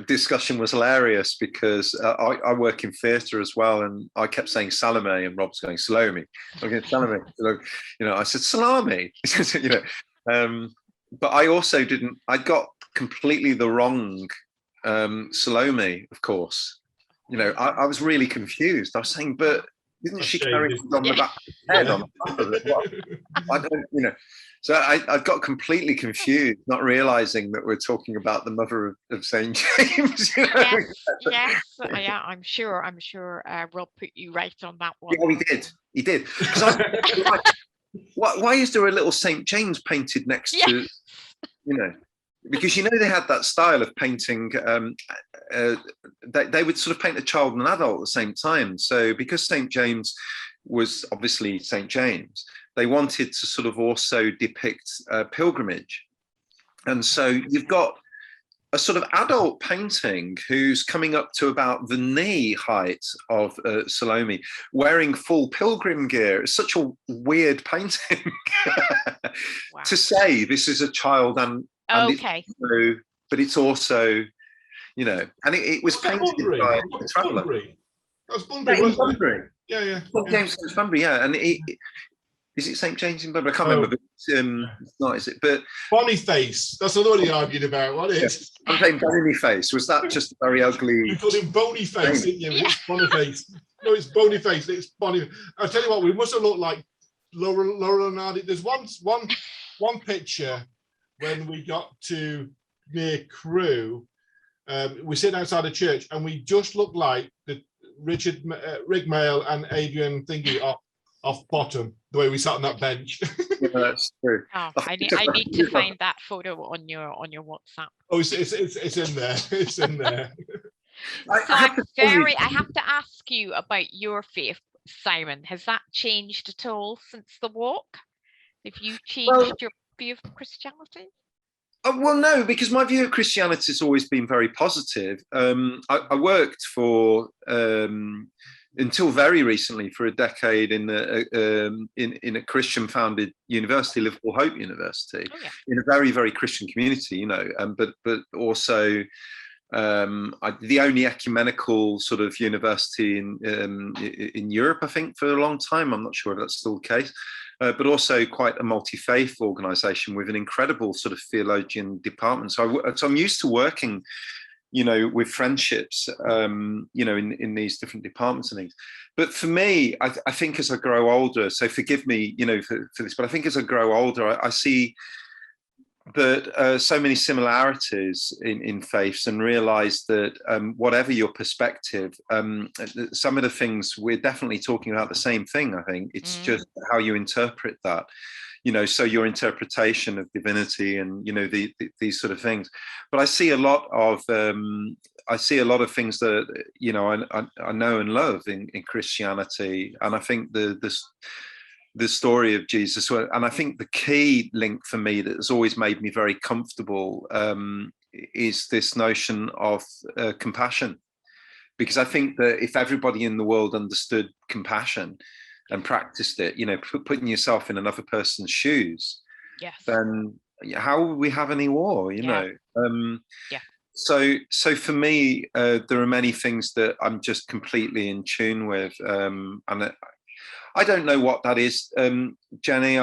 discussion was hilarious because I work in theatre as well, and I kept saying Salome, and Rob's going Salome. Okay, Salome. You know, I said salami. You know, but I also didn't. I got completely the wrong Salome, of course. You know, I was really confused. I was saying, but isn't she carrying it on the back of the head on the top of it? What? I don't, you know. So I got completely confused, not realizing that we're talking about the mother of St. James. You know? Yes, yeah, I'm sure. Rob put you right on that one. Yeah, he did. Why is there a little St. James painted next to, you know? Because, you know, they had that style of painting. They would sort of paint a child and an adult at the same time. So because St. James was obviously St. James, they wanted to sort of also depict pilgrimage. And so you've got a sort of adult painting who's coming up to about the knee height of Salome, wearing full pilgrim gear. It's such a weird painting to say this is a child and okay. It's true, but it's also, you know, and it was painted by a traveller. That was Bunbury, wasn't it? Yeah. James Bunbury, yeah, and Is it St. James in Blood? I can't remember. But it's not, is it? But Boniface. That's another one you argued about, wasn't it? I'm saying Boniface. Was that just a very ugly? You called him Boniface, didn't you? Yeah. It's Boniface. No, it's Boniface. It's Boniface. I'll tell you what, we must have looked like Laurel and Hardy. There's one picture when we got to near Crewe. We sit outside a church and we just looked like the Rick Mail and Adrian Thingy off bottom, the way we sat on that bench. Yeah, that's true. Oh, I need to find that photo on your WhatsApp. Oh, it's in there. It's in there. I have to ask you about your faith, Simon. Has that changed at all since the walk? Have you changed your view of Christianity? Well, no, because my view of Christianity has always been very positive. I worked for until very recently for a decade in a Christian-founded university, Liverpool Hope University, in a very, very Christian community, you know. But also the only ecumenical sort of university in Europe, I think, for a long time. I'm not sure if that's still the case. But also quite a multi-faith organisation with an incredible sort of theologian department. So I'm used to working, you know, with friendships, you know, in these different departments and things. But for me, I think as I grow older, so forgive me, you know, for this, but I think as I grow older, I see that so many similarities in faiths, and realize that whatever your perspective, some of the things we're definitely talking about the same thing. I think it's just how you interpret that, you know, so your interpretation of divinity and, you know, these sort of things. But I see a lot of things that, you know, I know and love in Christianity, and I think the story of Jesus, and I think the key link for me that has always made me very comfortable is this notion of compassion, because I think that if everybody in the world understood compassion and practiced it, you know, putting yourself in another person's shoes, then how would we have any war, you know? So for me, there are many things that I'm just completely in tune with, and I don't know what that is, Jenny.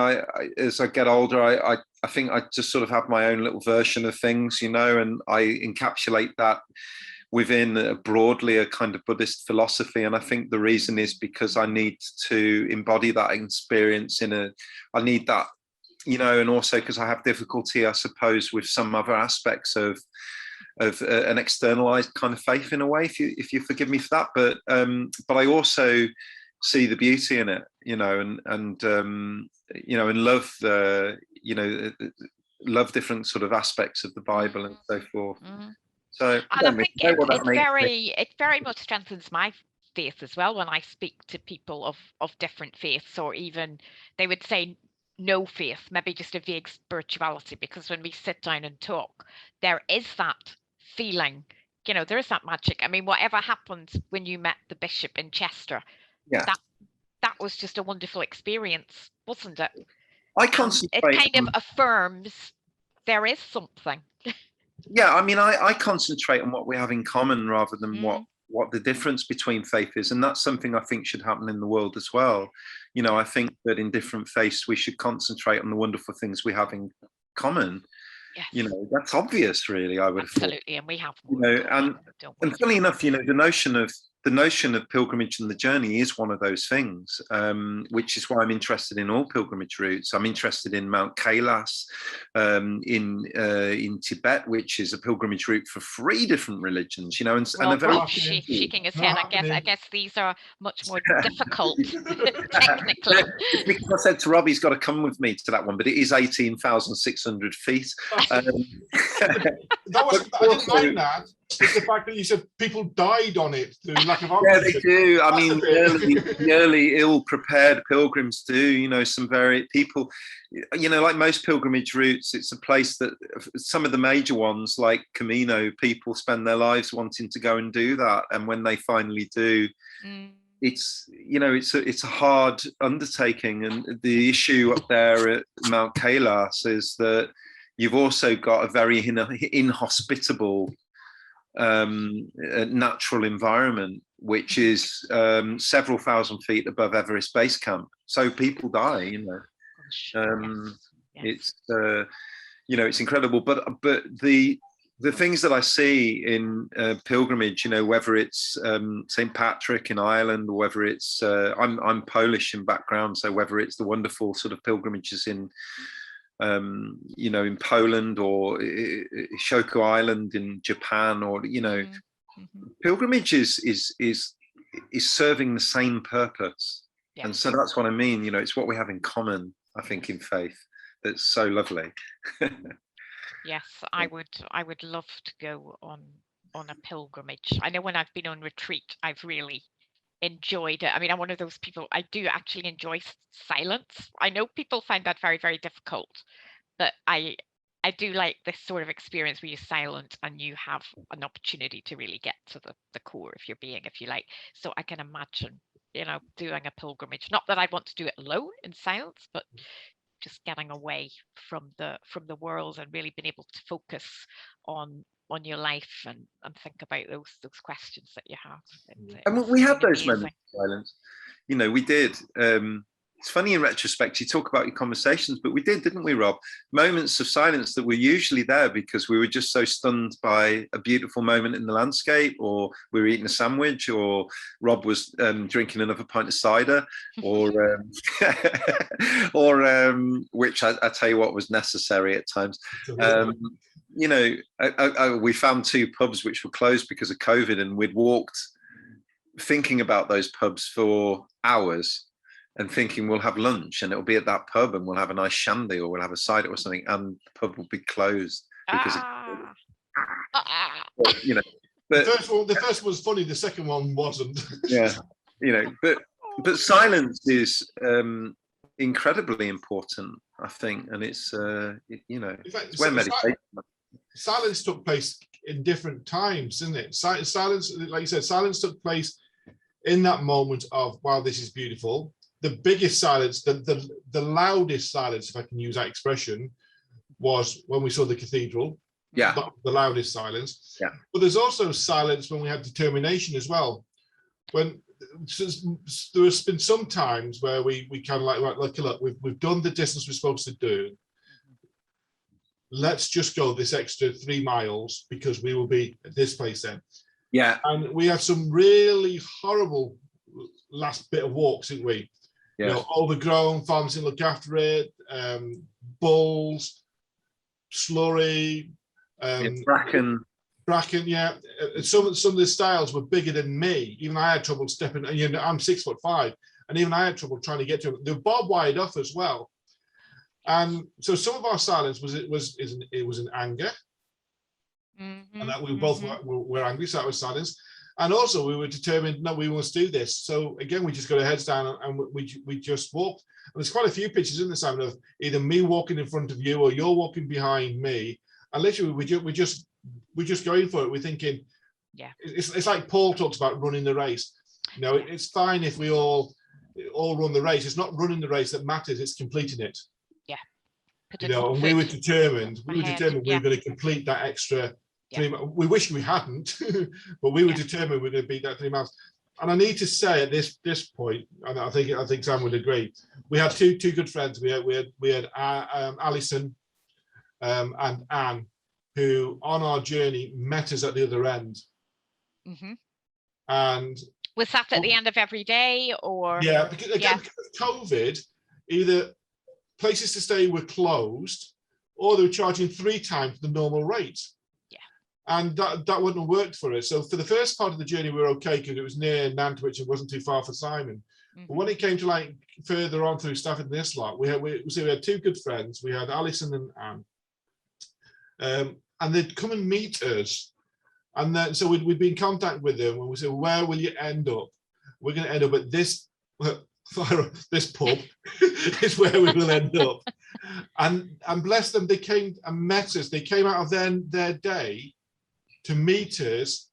As I get older, I think I just sort of have my own little version of things, you know, and I encapsulate that within broadly a kind of Buddhist philosophy. And I think the reason is because I need to embody that experience I need that, you know, and also because I have difficulty, I suppose, with some other aspects of an externalized kind of faith in a way, if you forgive me for that. But I also see the beauty in it, you know, and you know, and love you know, love different sort of aspects of the Bible and so forth. So and I think it very much strengthens my faith as well when I speak to people of different faiths, or even they would say no faith, maybe just a vague spirituality, because when we sit down and talk, there is that feeling, you know, there is that magic. I mean, whatever happened when you met the bishop in Chester, that was just a wonderful experience, wasn't it? It kind of affirms there is something. Yeah, I mean, I concentrate on what we have in common rather than what the difference between faith is, and that's something I think should happen in the world as well. You know, I think that in different faiths we should concentrate on the wonderful things we have in common. Yes. You know, that's obvious, really. I would absolutely, and we have. You know, and funny enough, you know, the notion of pilgrimage and the journey is one of those things, which is why I'm interested in all pilgrimage routes. I'm interested in Mount Kailas in Tibet, which is a pilgrimage route for 3 different religions. You know, and a very shaking his head. I guess these are much more difficult technically. Because I said to Robbie, he's got to come with me to that one, but it is 18,600 feet. I didn't mind that. It's the fact that you said people died on it through lack of oxygen. Yeah, they do. I mean, the early ill-prepared pilgrims do. You know, some very people, you know, like most pilgrimage routes, it's a place that some of the major ones, like Camino, people spend their lives wanting to go and do that, and when they finally do, it's, you know, it's a hard undertaking. And the issue up there at Mount Kailas is that you've also got a very inhospitable natural environment, which is several thousand feet above Everest Base Camp. So people die, you know. Yes. It's you know, it's incredible. But the things that I see in pilgrimage, you know, whether it's St. Patrick in Ireland, or whether it's I'm Polish in background, so whether it's the wonderful sort of pilgrimages in you know, in Poland, or Shoko Island in Japan, or, you know, pilgrimage is serving the same purpose. Yeah. And so that's what I mean, you know, it's what we have in common, I think, in faith, that's so lovely. Yes, I would love to go on a pilgrimage. I know when I've been on retreat, I've really enjoyed it. I mean, I'm one of those people, I do actually enjoy silence. I know people find that very, very difficult, but I do like this sort of experience where you're silent and you have an opportunity to really get to the core of your being, if you like. So I can imagine, you know, doing a pilgrimage. Not that I want to do it alone in silence, but just getting away from the world and really being able to focus on your life and think about those questions that you have. And we had those moments of silence, you know, we did. It's funny in retrospect, you talk about your conversations, but we did, didn't we, Rob? Moments of silence that were usually there because we were just so stunned by a beautiful moment in the landscape, or we were eating a sandwich, or Rob was drinking another pint of cider, or which I tell you what was necessary at times. You know, we found 2 pubs which were closed because of COVID, and we'd walked thinking about those pubs for hours, and thinking we'll have lunch and it'll be at that pub and we'll have a nice shandy or we'll have a cider or something, and the pub will be closed because you know. But the first one was funny, the second one wasn't. Yeah, you know, but silence is incredibly important, I think, and it's you know, in fact, it's where meditation. Silence took place in different times, isn't it? Silence, like you said, silence took place in that moment of, wow, this is beautiful. The biggest silence, the loudest silence, if I can use that expression, was when we saw the cathedral. Yeah. The loudest silence. Yeah. But there's also silence when we had determination as well. When there has been some times where we kind of like, look, we've done the distance we're supposed to do. Let's just go this extra 3 miles because we will be at this place then. Yeah. And we had some really horrible last bit of walks, didn't we? Yeah. You know, overgrown, farmers didn't look after it, bulls, slurry, bracken, yeah. Some of the styles were bigger than me. Even I had trouble stepping. You know, I'm 6'5", and even I had trouble trying to get to them. They were barbed wired off as well, and so some of our silence was in anger, and that we both were angry, so that was silence. And also we were determined, no, we must do this. So again, we just got our heads down and we just walked. And there's quite a few pictures in the Simon of either me walking in front of you or you're walking behind me. And literally we're just going for it. We're thinking, yeah, it's like Paul talks about running the race. You know, it's fine if we all run the race. It's not running the race that matters, it's completing it. Yeah. You know, and we were determined we were going to complete that extra 3 miles. We wish we hadn't, but we were determined we're going to beat that 3 miles. And I need to say at this point, and I think Sam would agree, we had two good friends. We had Alison and Anne, who on our journey met us at the other end. And was that at the end of every day, or? Yeah, because because of COVID, either places to stay were closed, or they were charging 3 times the normal rate. And that wouldn't have worked for us. So for the first part of the journey, we were okay because it was near Nantwich and wasn't too far for Simon. But when it came to like further on through Stafford and this lot, we had 2 good friends. We had Alison and Anne, and they'd come and meet us. And then so we'd be in contact with them, and we said, "Where will you end up? We're going to end up at this this pub is where we will end up." And bless them, they came and met us. They came out of their day to meet us.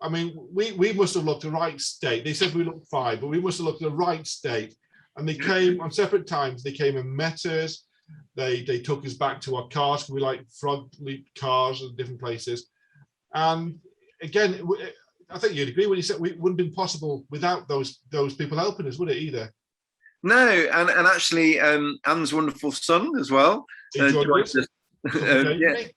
I mean, we must have looked the right state. They said we looked fine, but we must have looked the right state. And they came on separate times. They came and met us. They took us back to our cars. We like frog leap cars at different places. And again, I think you'd agree when you said it wouldn't have been possible without those people helping us, would it, either? No, and actually, Anne's wonderful son as well joined us, yeah,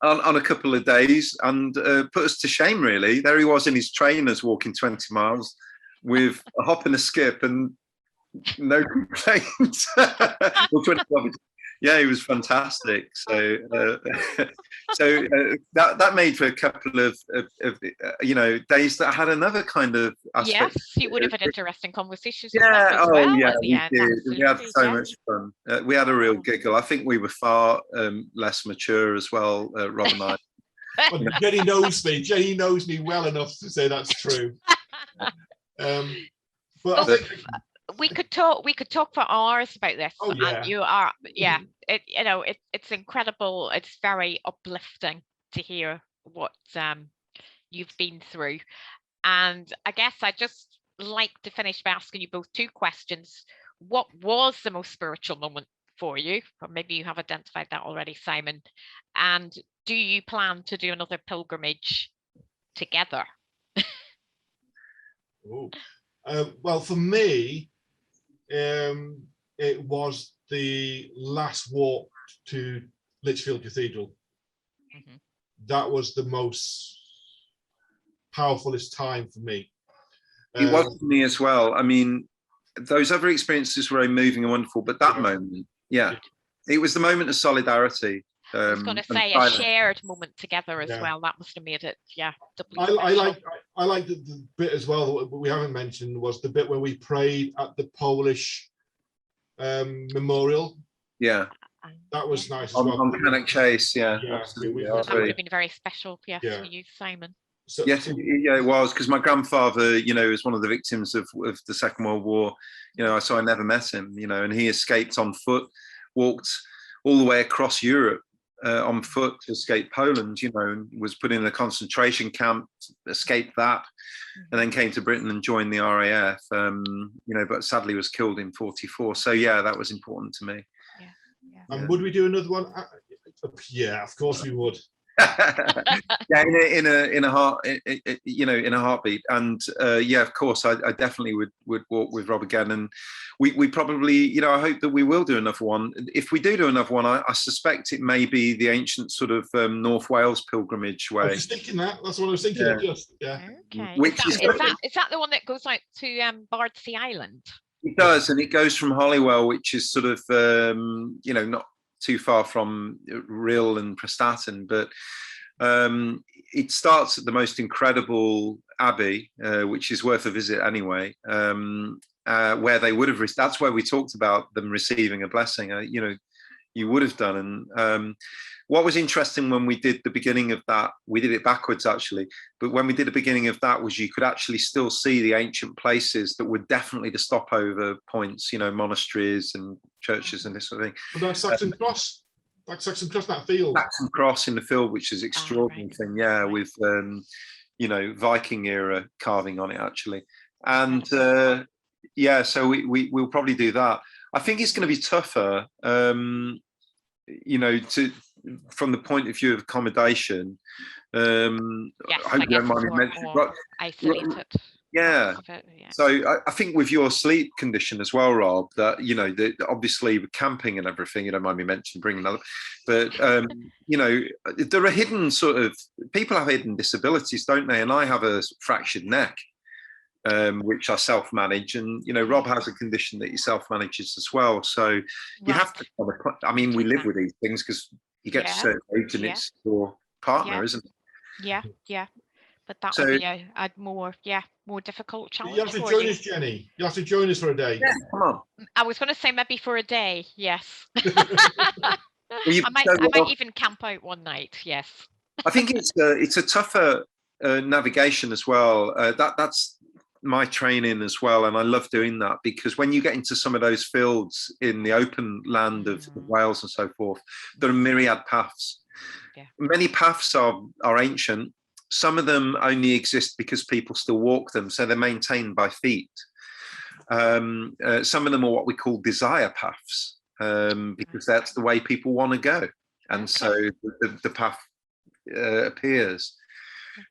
on a couple of days, and put us to shame, really. There he was in his trainers walking 20 miles with a hop and a skip and no complaints. Well, 20 kilometers. Yeah, he was fantastic. So, that made for a couple of days that had another kind of aspect. Yes, you would have had interesting conversations. Yeah, as well yeah, at the we end, did. We had absolutely, so yeah. much fun. We had a real giggle. I think we were far less mature as well, Rob and I. Well, Jenny knows me. Jenny knows me well enough to say that's true. But I think we could talk for hours about this. Oh, yeah. And you are, yeah. It's incredible. It's very uplifting to hear what you've been through. And I guess I just like to finish by asking you both two questions. What was the most spiritual moment for you? Or maybe you have identified that already, Simon. And do you plan to do another pilgrimage together? Well, for me, it was the last walk to Lichfield Cathedral. Mm-hmm. That was the most powerfulest time for me. It was for me as well. I mean, those other experiences were very moving and wonderful, but that moment, it was the moment of solidarity. I was going to say a shared moment together as well. That must have made it, doubly special. I like the bit as well that we haven't mentioned was the bit where we prayed at the Polish memorial. Yeah, that was nice as well. On Cannock Chase, absolutely. That would have been very special, for you, Simon. So, yes, it was, because my grandfather, was one of the victims of the Second World War. So I never met him, and he escaped on foot, walked all the way across Europe on foot to escape Poland, and was put in a concentration camp, escaped that, and then came to Britain and joined the RAF, but sadly was killed in 1944. So that was important to me. And would we do another one? Yeah, of course we would. in a heartbeat. And of course, I definitely would walk with Rob again. And we probably, I hope that we will do another one. If we do another one, I suspect it may be the ancient sort of North Wales pilgrimage way. I was thinking that. That's what I was thinking. Okay. Which is that the one that goes out to Bardsey Island? It does, and it goes from Holywell, which is sort of not too far from Rhyl and Prestatyn, but it starts at the most incredible abbey, which is worth a visit anyway, where they would have, that's where we talked about them receiving a blessing, you would have done. And what was interesting when we did the beginning of that, we did it backwards actually, but when we did the beginning of that was you could actually still see the ancient places that were definitely the stopover points, monasteries and churches and this sort of thing. But that's Saxon Cross. Like Saxon Cross, that field. Saxon Cross in the field, which is extraordinary thing, with Viking era carving on it actually. And so we'll probably do that. I think it's going to be tougher, from the point of view of accommodation. I hope you don't mind me mentioning. Isolated. Yeah. So I think with your sleep condition as well, Rob, that obviously with camping and everything, you don't mind me mentioning bringing another, but there are hidden sort of people have hidden disabilities, don't they? And I have a fractured neck, which I self-manage, and Rob has a condition that he self-manages as well. So you have to. We live with these things because you get to a certain age and it's your partner, isn't it? Yeah. But that would be a more difficult challenge. You have to join us, Jenny. You have to join us for a day. Yeah, come on. I was going to say maybe for a day. Yes. I might even camp out one night. Yes. I think it's a tougher navigation as well. That's my training as well, and I love doing that because when you get into some of those fields in the open land of Wales and so forth, there are myriad paths. Yeah. Many paths are ancient. Some of them only exist because people still walk them, so they're maintained by feet. Some of them are what we call desire paths, because that's the way people want to go, and so the path appears.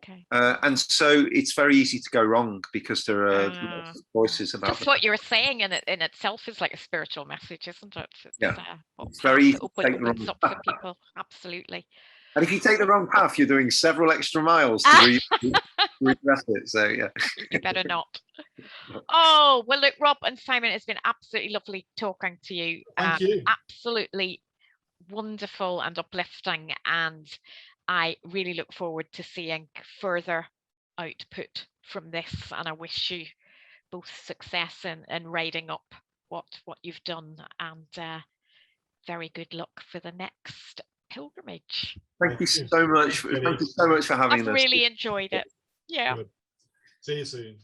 Okay. And so it's very easy to go wrong because there are lots of voices about Just what you were saying in itself is like a spiritual message, isn't it? Yeah. What It's very easy path to take the opens wrong up for people. Absolutely. And if you take the wrong path, you're doing several extra miles to redress it. So yeah. You better not. Oh, well, look, Rob and Simon, it's been absolutely lovely talking to you. Thank you. Absolutely wonderful and uplifting. And I really look forward to seeing further output from this. And I wish you both success in writing up what you've done, and very good luck for the next pilgrimage. Thank you so much. Thank you so much for having I've us. really enjoyed it. Yeah. Good. See you soon.